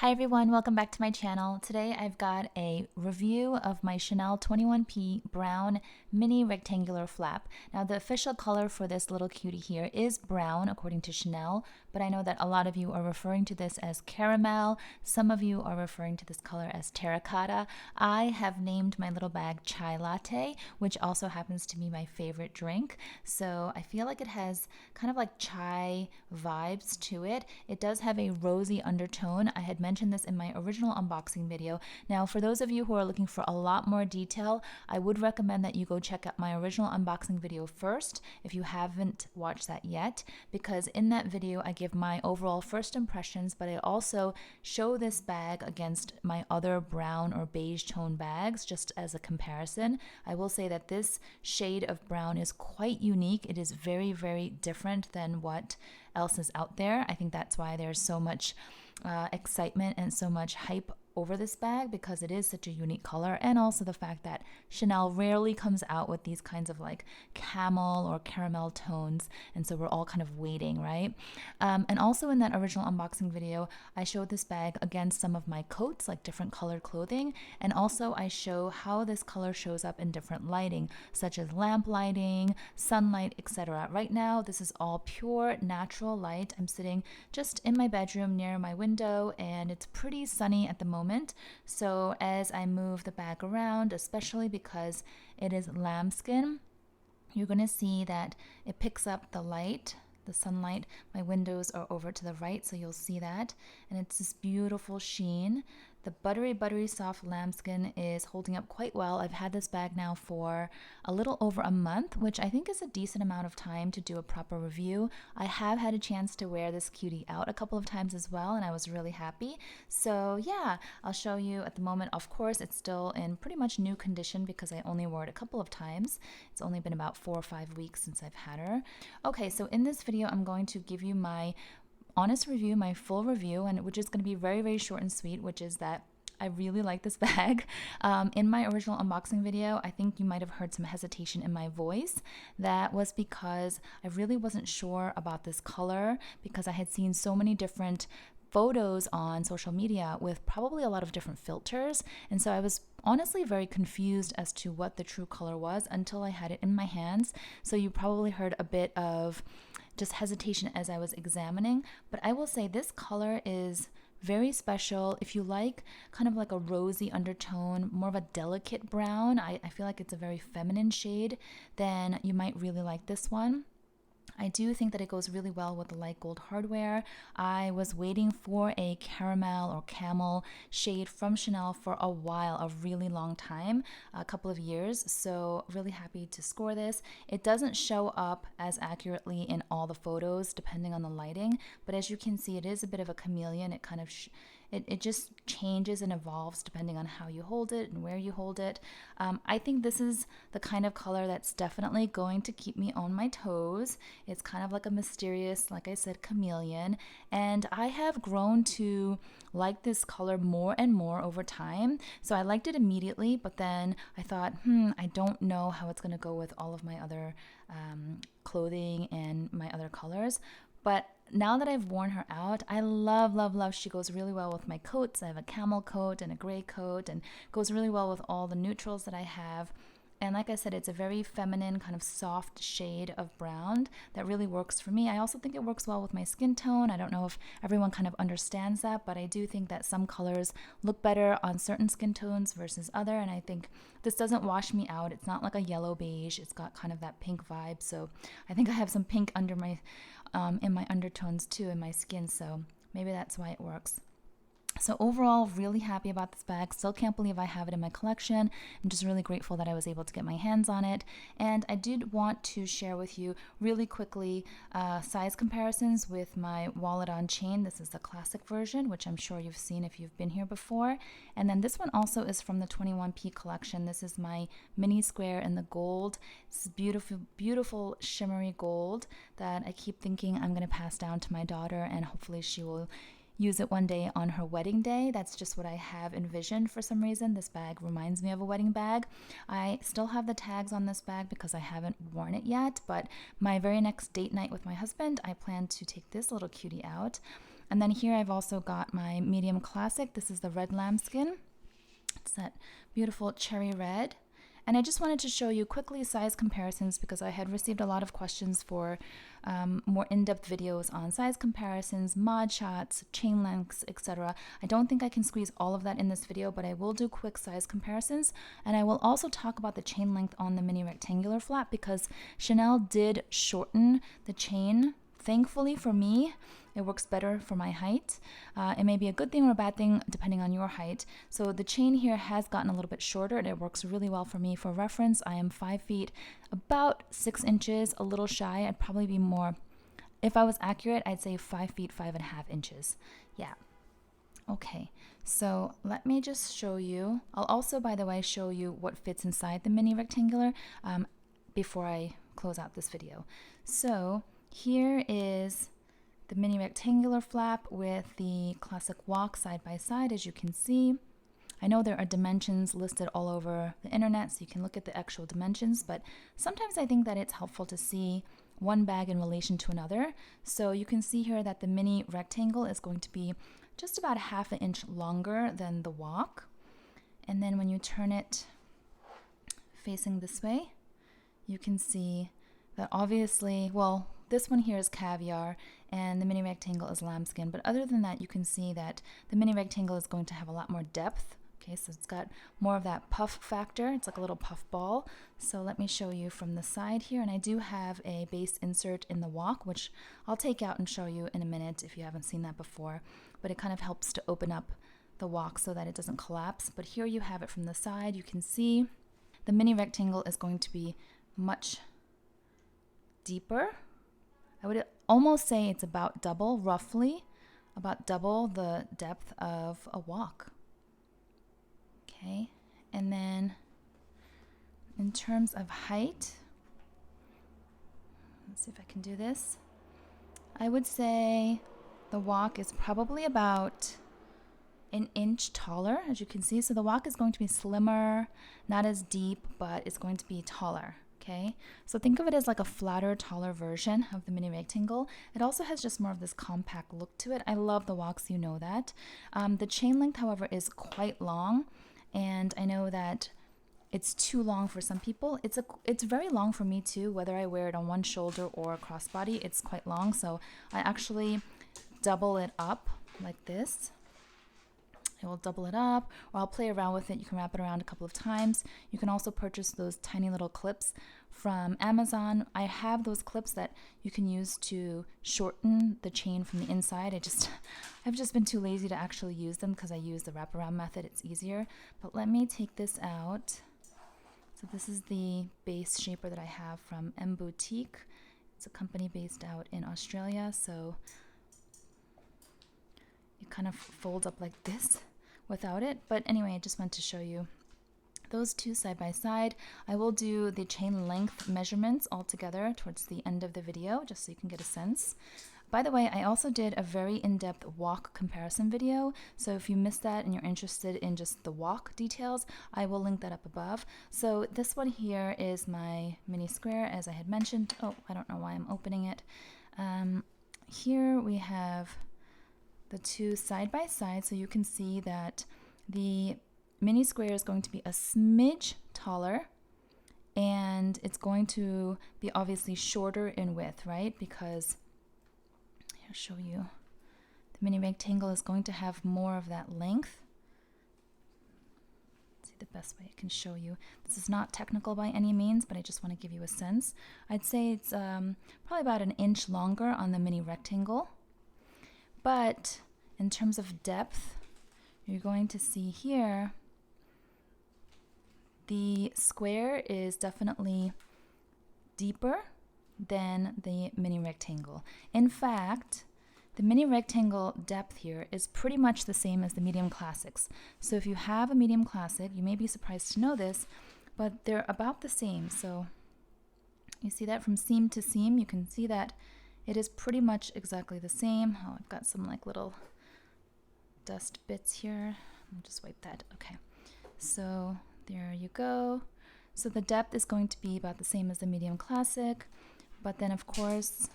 Hi everyone, welcome back to my channel. Today I've got a review of my Chanel 21P brown mini rectangular flap. Now the official color for this little cutie here is brown according to Chanel, but I know that a lot of you are referring to this as caramel. Some of you are referring to this color as terracotta. I have named my little bag Chai Latte, which also happens to be my favorite drink. So I feel like it has kind of like chai vibes to it. It does have a rosy undertone. I had mentioned this in my original unboxing video. Now, for those of you who are looking for a lot more detail, I would recommend that you go check out my original unboxing video first if you haven't watched that yet, because in that video I give my overall first impressions, but I also show this bag against my other brown or beige tone bags just as a comparison. I will say that this shade of brown is quite unique. It is very, very different than what else is out there. I think that's why there's so much excitement and so much hype over this bag, because it is such a unique color, and also the fact that Chanel rarely comes out with these kinds of like camel or caramel tones, and so we're all kind of waiting, right? And also in that original unboxing video, I showed this bag against some of my coats, like different colored clothing, and also I show how this color shows up in different lighting, such as lamp lighting, sunlight, etc. Right now, this is all pure natural light. I'm sitting just in my bedroom near my window, and it's pretty sunny at the moment. So as I move the bag around, especially because it is lambskin, you're going to see that it picks up the light, the sunlight. My windows are over to the right, so you'll see that. And it's this beautiful sheen. The buttery soft lambskin is holding up quite well. I've had this bag now for a little over a month, which I think is a decent amount of time to do a proper review. I have had a chance to wear this cutie out a couple of times as well, and I was really happy. So yeah, I'll show you at the moment. Of course, it's still in pretty much new condition because I only wore it a couple of times. It's only been about 4 or 5 weeks since I've had her. Okay, so in this video, I'm going to give you my honest review, my full review, and which is going to be very, very short and sweet, which is that I really like this bag. In my original unboxing video, I think you might have heard some hesitation in my voice. That was because I really wasn't sure about this color, because I had seen so many different photos on social media with probably a lot of different filters, and so I was honestly very confused as to what the true color was until I had it in my hands. So you probably heard a bit of just hesitation as I was examining, but I will say this color is very special. If you like kind of like a rosy undertone, more of a delicate brown, I feel like it's a very feminine shade, then you might really like this one. I do think that it goes really well with the light gold hardware. I was waiting for a caramel or camel shade from Chanel for a while, a really long time, a couple of years, so really happy to score this. It doesn't show up as accurately in all the photos depending on the lighting, but as you can see, it is a bit of a chameleon. It kind of it just changes and evolves depending on how you hold it and where you hold it. I think this is the kind of color that's definitely going to keep me on my toes. It's kind of like a mysterious, like I said, chameleon. And I have grown to like this color more and more over time. So I liked it immediately, but then I thought, I don't know how it's going to go with all of my other clothing and my other colors. But now that I've worn her out, I love, love, love. She goes really well with my coats. I have a camel coat and a gray coat, and goes really well with all the neutrals that I have. And like I said, it's a very feminine, kind of soft shade of brown that really works for me. I also think it works well with my skin tone. I don't know if everyone kind of understands that, but I do think that some colors look better on certain skin tones versus other. And I think this doesn't wash me out. It's not like a yellow beige. It's got kind of that pink vibe. So I think I have some pink under my in my undertones too in my skin. So maybe that's why it works. So overall, really happy about this bag. Still can't believe I have it in my collection. I'm just really grateful that I was able to get my hands on it. And I did want to share with you really quickly size comparisons with my wallet on chain. This is the classic version, which I'm sure you've seen if you've been here before. And then this one also is from the 21P collection. This is my mini square in the gold. This is beautiful, beautiful shimmery gold that I keep thinking I'm going to pass down to my daughter, and hopefully she will use it one day on her wedding day. That's just what I have envisioned for some reason. This bag reminds me of a wedding bag. I still have the tags on this bag because I haven't worn it yet, but my very next date night with my husband, I plan to take this little cutie out. And then here I've also got my medium classic. This is the red lambskin. It's that beautiful cherry red. And I just wanted to show you quickly size comparisons because I had received a lot of questions for more in-depth videos on size comparisons, mod shots, chain lengths, etc. I don't think I can squeeze all of that in this video, but I will do quick size comparisons. And I will also talk about the chain length on the mini rectangular flap because Chanel did shorten the chain. Thankfully for me, it works better for my height. It may be a good thing or a bad thing depending on your height. So the chain here has gotten a little bit shorter and it works really well for me. For reference, I am 5 feet, about 6 inches, a little shy. I'd probably be more, if I was accurate, I'd say 5 feet, 5.5 inches. Yeah. Okay, so let me just show you. I'll also, by the way, show you what fits inside the mini rectangular before I close out this video. So here is the mini rectangular flap with the classic walk side by side, as you can see. I know there are dimensions listed all over the internet, so you can look at the actual dimensions, but sometimes I think that it's helpful to see one bag in relation to another. So you can see here that the mini rectangle is going to be just about 1/2 inch longer than the walk. And then when you turn it facing this way, you can see that obviously, well, this one here is caviar and the mini rectangle is lambskin. But other than that, you can see that the mini rectangle is going to have a lot more depth. Okay, so it's got more of that puff factor. It's like a little puff ball. So let me show you from the side here. And I do have a base insert in the walk, which I'll take out and show you in a minute if you haven't seen that before. But it kind of helps to open up the walk so that it doesn't collapse. But here you have it from the side. You can see the mini rectangle is going to be much deeper. I would almost say it's about double, roughly, about double the depth of a walk. Okay, and then in terms of height, let's see if I can do this. I would say the walk is probably about an inch taller, as you can see. So the walk is going to be slimmer, not as deep, but it's going to be taller. Okay, so think of it as like a flatter, taller version of the mini rectangle. It also has just more of this compact look to it. I love the walks, you know that. The chain length, however, is quite long, and I know that it's too long for some people. It's very long for me too, whether I wear it on one shoulder or crossbody. It's quite long, so I actually double it up like this. I will double it up, or I'll play around with it. You can wrap it around a couple of times. You can also purchase those tiny little clips from Amazon. I have those clips that you can use to shorten the chain from the inside. I've just been too lazy to actually use them because I use the wraparound method. It's easier. But let me take this out. So this is the base shaper that I have from M Boutique. It's a company based out in Australia. So it kind of folds up like this without it. But anyway, I just want to show you those two side by side. I will do the chain length measurements all together towards the end of the video, just so you can get a sense. By the way, I also did a very in-depth walk comparison video, so if you missed that and you're interested in just the walk details, I will link that up above. So this one here is my mini square, as I had mentioned. Oh, I don't know why I'm opening it. Here we have the two side by side, so you can see that the mini square is going to be a smidge taller, and it's going to be obviously shorter in width, right? Because I'll show you, the mini rectangle is going to have more of that length. Let's see the best way I can show you. This is not technical by any means, but I just want to give you a sense. I'd say it's probably about an inch longer on the mini rectangle. But in terms of depth, you're going to see here, the square is definitely deeper than the mini rectangle. In fact, the mini rectangle depth here is pretty much the same as the medium classics. So if you have a medium classic, you may be surprised to know this, but they're about the same. So you see that from seam to seam, you can see that it is pretty much exactly the same. Oh, I've got some like little dust bits here. I'll just wipe that. Okay, so there you go. So the depth is going to be about the same as the medium classic, but then of course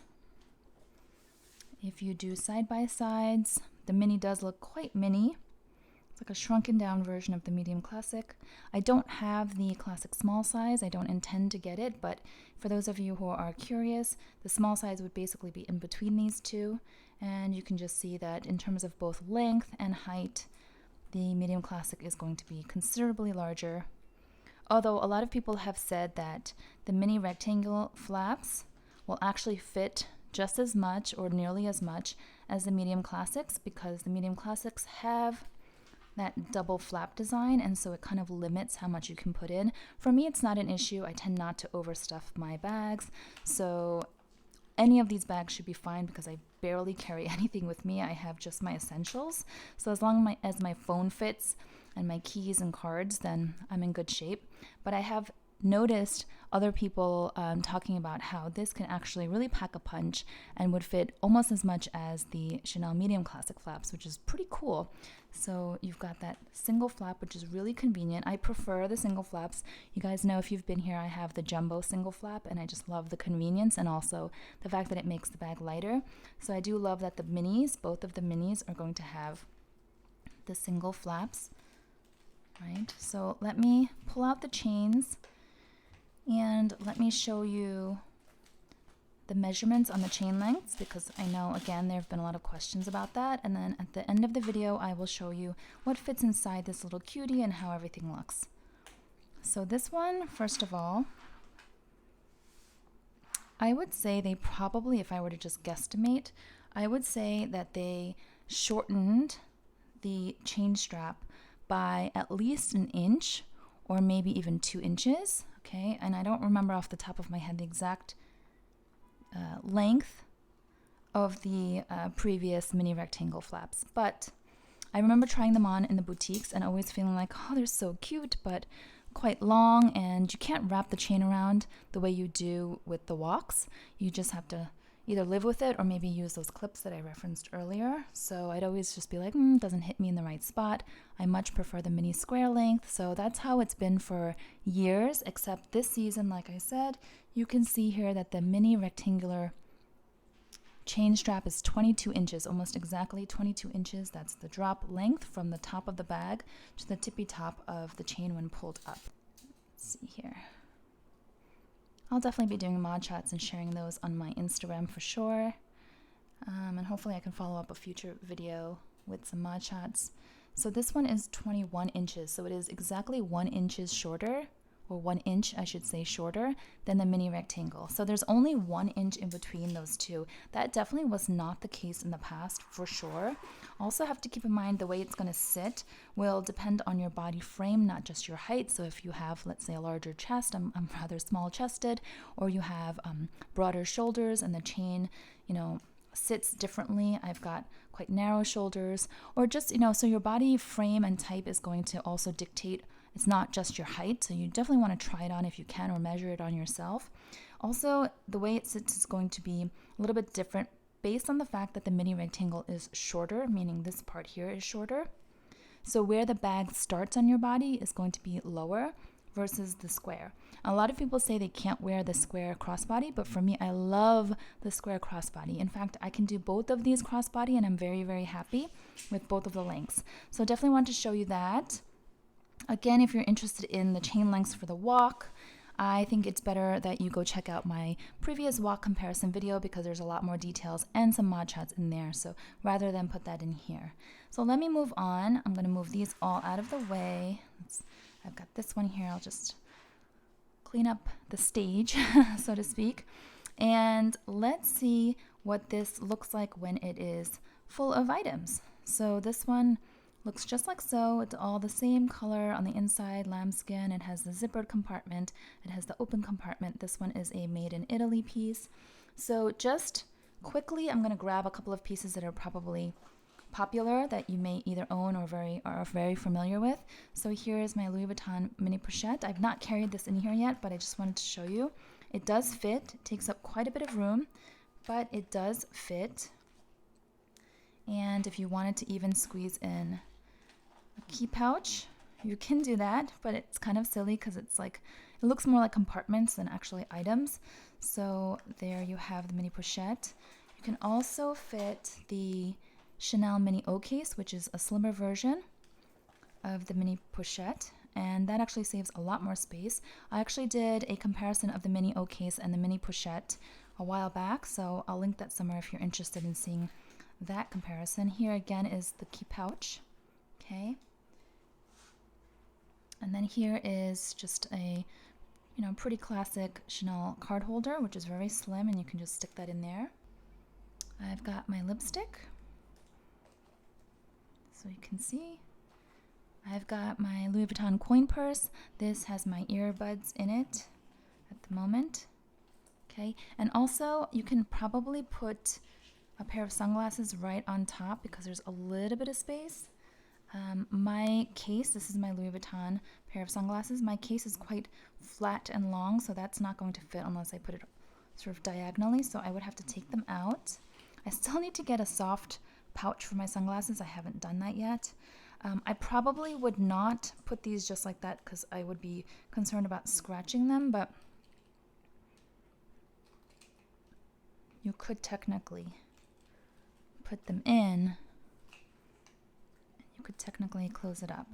If you do side by sides, the mini does look quite mini. It's like a shrunken down version of the medium classic. I don't have the classic small size. I don't intend to get it, but for those of you who are curious, the small size would basically be in between these two. And you can just see that in terms of both length and height, the medium classic is going to be considerably larger. Although a lot of people have said that the mini rectangle flaps will actually fit just as much or nearly as much as the medium classics, because the medium classics have that double flap design, and so it kind of limits how much you can put in. For me, it's not an issue. I tend not to overstuff my bags, so any of these bags should be fine because I barely carry anything with me. I have just my essentials. So as long as my phone fits and my keys and cards, then I'm in good shape. But I have noticed other people talking about how this can actually really pack a punch and would fit almost as much as the Chanel medium classic flaps, which is pretty cool. So you've got that single flap, which is really convenient. I prefer the single flaps. You guys know, if you've been here, I have the jumbo single flap, and I just love the convenience and also the fact that it makes the bag lighter. So I do love that the minis, both of the minis, are going to have the single flaps, right? So let me pull out the chains and let me show you the measurements on the chain lengths, because I know, again, there have been a lot of questions about that. And then at the end of the video, I will show you what fits inside this little cutie and how everything looks. So this one, first of all, I would say they probably, if I were to just guesstimate, I would say that they shortened the chain strap by at least an inch or maybe even 2 inches. Okay, and I don't remember off the top of my head the exact length of the previous mini rectangle flaps, but I remember trying them on in the boutiques and always feeling like, oh, they're so cute, but quite long, and you can't wrap the chain around the way you do with the walks. You just have to either live with it or maybe use those clips that I referenced earlier. So I'd always just be like, doesn't hit me in the right spot. I much prefer the mini square length. So that's how it's been for years, except this season, like I said, you can see here that the mini rectangular chain strap is 22 inches, almost exactly 22 inches. That's the drop length from the top of the bag to the tippy top of the chain when pulled up. Let's see here. I'll definitely be doing mod shots and sharing those on my Instagram for sure. And hopefully I can follow up a future video with some mod shots. So this one is 21 inches. So it is exactly 1 inch shorter, or 1 inch, I should say, shorter than the mini rectangle. So there's only 1 inch in between those two. That definitely was not the case in the past, for sure. Also have to keep in mind the way it's going to sit will depend on your body frame, not just your height. So if you have, let's say, a larger chest, I'm rather small chested, or you have broader shoulders and the chain, sits differently. I've got quite narrow shoulders, or just, so your body frame and type is going to also dictate. It's not just your height, so you definitely want to try it on if you can, or measure it on yourself. Also, the way it sits is going to be a little bit different based on the fact that the mini rectangle is shorter, meaning this part here is shorter. So where the bag starts on your body is going to be lower versus the square. A lot of people say they can't wear the square crossbody, but for me, I love the square crossbody. In fact, I can do both of these crossbody, and I'm very, very happy with both of the lengths. So definitely want to show you that. Again, if you're interested in the chain lengths for the walk, I think it's better that you go check out my previous walk comparison video, because there's a lot more details and some mod shots in there. So rather than put that in here. So let me move on. I'm going to move these all out of the way. I've got this one here. I'll just clean up the stage, so to speak. And let's see what this looks like when it is full of items. So this one looks just like so. It's all the same color on the inside, lambskin. It has the zippered compartment. It has the open compartment. This one is a made in Italy piece. So just quickly, I'm going to grab a couple of pieces that are probably popular that you may either own or are very familiar with. So here is my Louis Vuitton mini pochette. I've not carried this in here yet, but I just wanted to show you. It does fit. It takes up quite a bit of room, but it does fit. And if you wanted to even squeeze in a key pouch, you can do that, but it's kind of silly because it's like, it looks more like compartments than actually items. So there you have the mini pochette. You can also fit the Chanel mini O case, which is a slimmer version of the mini pochette, and that actually saves a lot more space. I actually did a comparison of the mini O case and the mini pochette a while back, so I'll link that somewhere if you're interested in seeing that comparison. Here again is the key pouch, okay? And then here is just a, you know, pretty classic Chanel card holder, which is very slim, and you can just stick that in there. I've got my lipstick, so you can see. I've got my Louis Vuitton coin purse. This has my earbuds in it at the moment. Okay, and also you can probably put a pair of sunglasses right on top because there's a little bit of space. My case, this is my Louis Vuitton pair of sunglasses. My case is quite flat and long, so that's not going to fit unless I put it sort of diagonally, so I would have to take them out. I still need to get a soft pouch for my sunglasses. I haven't done that yet. I probably would not put these just like that because I would be concerned about scratching them, but you could technically put them in. You could technically close it up.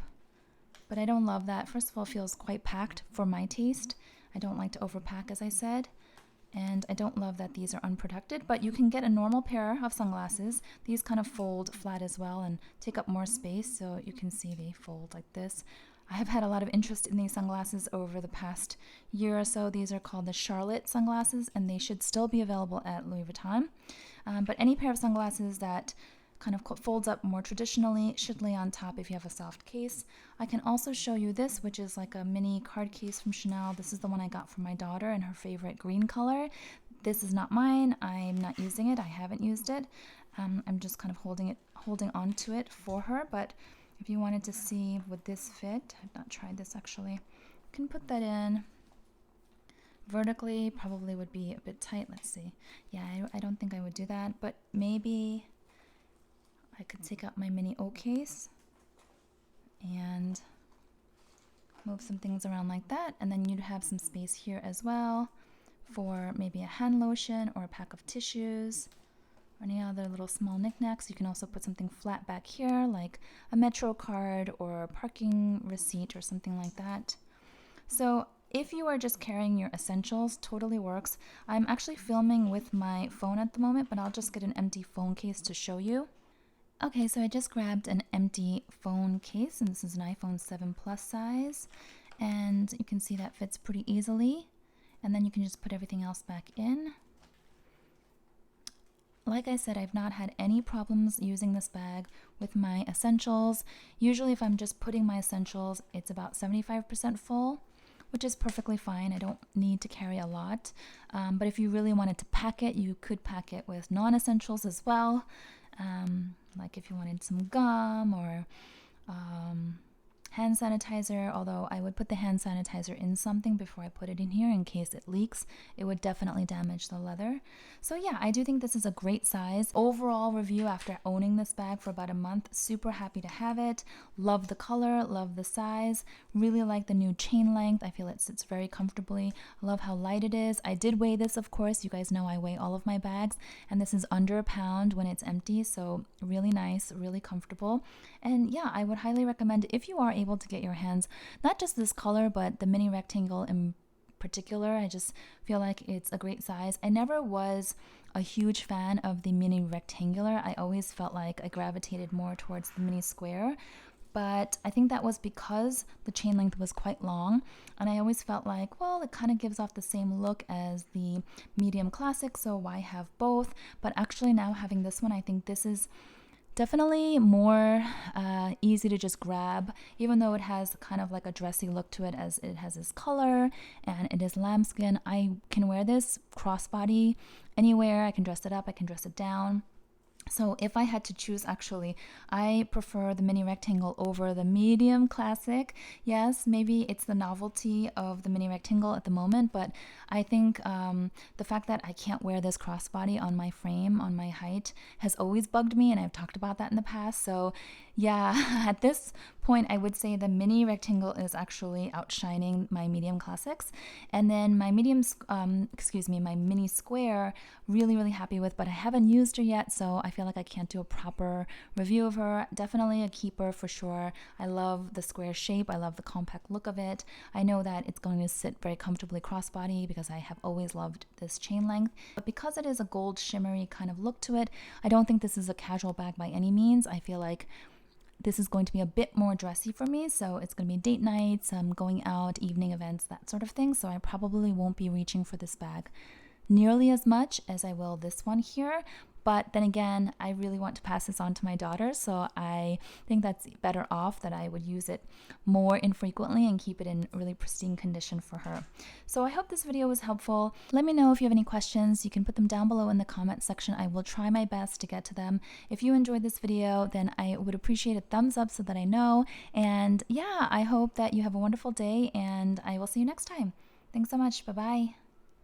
But I don't love that. First of all, it feels quite packed for my taste. I don't like to overpack, as I said. And I don't love that these are unprotected, but you can get a normal pair of sunglasses. These kind of fold flat as well and take up more space, so you can see they fold like this. I have had a lot of interest in these sunglasses over the past year or so. These are called the Charlotte sunglasses, and they should still be available at Louis Vuitton. But any pair of sunglasses that kind of folds up more traditionally should lay on top if you have a soft case. I can also show you this, which is like a mini card case from Chanel. This is the one I got for my daughter in her favorite green color. This is not mine. I'm not using it. I haven't used it. I'm just kind of holding on to it for her. But if you wanted to see would this fit, I've not tried this actually. You can put that in vertically. Probably would be a bit tight. Let's see. Yeah, I don't think I would do that, but maybe I could take out my mini O case and move some things around like that, and then you'd have some space here as well for maybe a hand lotion or a pack of tissues or any other little small knickknacks. You can also put something flat back here like a Metro card or a parking receipt or something like that. So if you are just carrying your essentials, totally works. I'm actually filming with my phone at the moment, but I'll just get an empty phone case to show you. Okay, so I just grabbed an empty phone case, and this is an iPhone 7 Plus size, and you can see that fits pretty easily, and then you can just put everything else back in. Like I said, I've not had any problems using this bag with my essentials. Usually if I'm just putting my essentials, it's about 75% full, which is perfectly fine. I don't need to carry a lot, but if you really wanted to pack it, you could pack it with non-essentials as well. Like if you wanted some gum or hand sanitizer, although I would put the hand sanitizer in something before I put it in here in case it leaks. It would definitely damage the leather. So yeah, I do think this is a great size. Overall review after owning this bag for about a month, super happy to have it. Love the color, love the size, really like the new chain length. I feel it sits very comfortably. Love how light it is. I did weigh this, of course. You guys know I weigh all of my bags, and this is under a pound when it's empty, so really nice, really comfortable. And yeah, I would highly recommend if you are able to get your hands, not just this color, but the mini rectangle in particular. I just feel like it's a great size. I never was a huge fan of the mini rectangular. I always felt like I gravitated more towards the mini square, but I think that was because the chain length was quite long, and I always felt like, well, it kind of gives off the same look as the medium classic, so why have both? But actually now having this one, I think this is definitely more easy to just grab, even though it has kind of like a dressy look to it, as it has this color and it is lambskin. I can wear this crossbody anywhere. I can dress it up, I can dress it down. So if I had to choose, actually, I prefer the mini rectangle over the medium classic. Yes, maybe it's the novelty of the mini rectangle at the moment, but I think the fact that I can't wear this crossbody on my frame, on my height, has always bugged me, and I've talked about that in the past. So yeah, at this point, I would say the mini rectangle is actually outshining my medium classics. And then my my mini square, really, really happy with, but I haven't used her yet, so I feel like I can't do a proper review of her. Definitely a keeper for sure. I love the square shape. I love the compact look of it. I know that it's going to sit very comfortably crossbody because I have always loved this chain length. But because it is a gold shimmery kind of look to it, I don't think this is a casual bag by any means. I feel like this is going to be a bit more dressy for me, so it's going to be date nights, going out, evening events, that sort of thing. So I probably won't be reaching for this bag nearly as much as I will this one here. But then again, I really want to pass this on to my daughter, so I think that's better off that I would use it more infrequently and keep it in really pristine condition for her. So I hope this video was helpful. Let me know if you have any questions. You can put them down below in the comment section. I will try my best to get to them. If you enjoyed this video, then I would appreciate a thumbs up so that I know. And yeah, I hope that you have a wonderful day, and I will see you next time. Thanks so much. Bye-bye.